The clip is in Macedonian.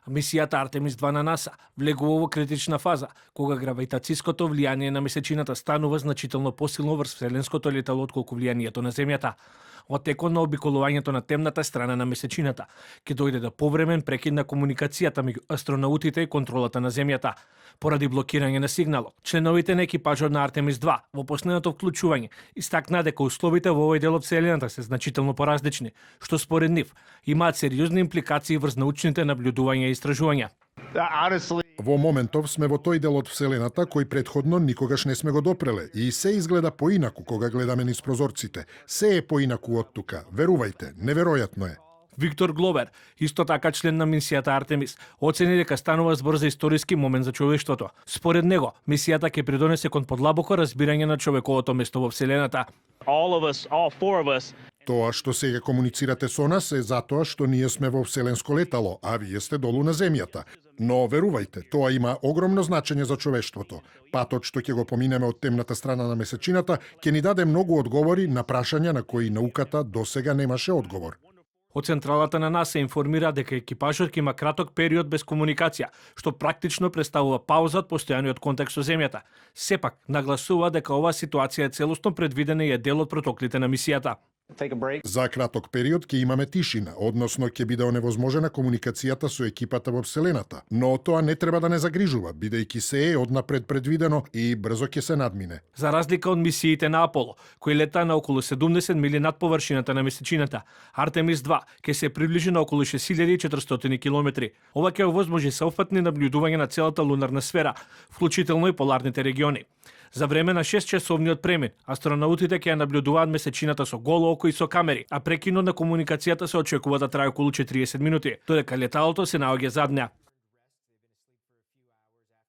Мисијата Артемис 2 на НАСА влегува во критична фаза, кога гравитацијското влијание на месечината станува значително посилно врз вселенското летало отколку влијанието на Земјата. Отекот на обиколувањето на темната страна на месечината ќе дојде до повремен прекид на комуникацијата меѓу астронаутите и контролата на Земјата. Поради блокирање на сигналот, членовите на екипажот на Артемис 2 во последното вклучување истакнаа дека условите во овој дел од Вселената се значително поразлични, што според нив имаат сериозни импликации врз научните наблюдувања и истражувања. Во моментов сме во тој дел од Вселената кој претходно никогаш не сме го допреле и се изгледа поинаку кога гледаме низ прозорците. Се е поинаку од тука. Верувајте, неверојатно е. Виктор Глобер, исто така член на мисијата Артемис, оцени дека станува збор за историски момент за човештвото. Според него, мисијата ќе придонесе кон подлабоко разбирање на човековото место во Вселената. Тоа што сега комуницирате со нас е затоа што ние сме во вселенско летало, а вие сте долу на Земјата. Но верувајте, тоа има огромно значење за човештвото. Патот што ќе го поминеме од темната страна на месечината ќе ни даде многу одговори на прашања на кои науката досега немаше одговор. Од централата на НАСА информира дека екипажот ќе има краток период без комуникација, што практично представува пауза од постојаниот контакт со Земјата. Сепак, нагласува дека оваа ситуација е целосно предвидена и е дел од протоклите на мисијата. За краток период ќе имаме тишина, односно ќе биде оневозможена комуникацијата со екипата во Вселената. Но тоа не треба да не загрижува, бидејќи се е однапред предвидено и брзо ќе се надмине. За разлика од мисиите на Аполо, кои лета на околу 70 мили над површината на месечината, Артемис 2 ќе се приближи на околу 6400 километри. Ова ќе овозможи сеопфатни наблюдување на целата лунарна сфера, вклучително и поларните региони. За време на 6-часовниот премин, астронаутите ќе ја наблюдуваат месечината со голо око и со камери, а прекинот на комуникацијата се очекува да трае околу 40 минути, додека леталото се наоѓа зад неа.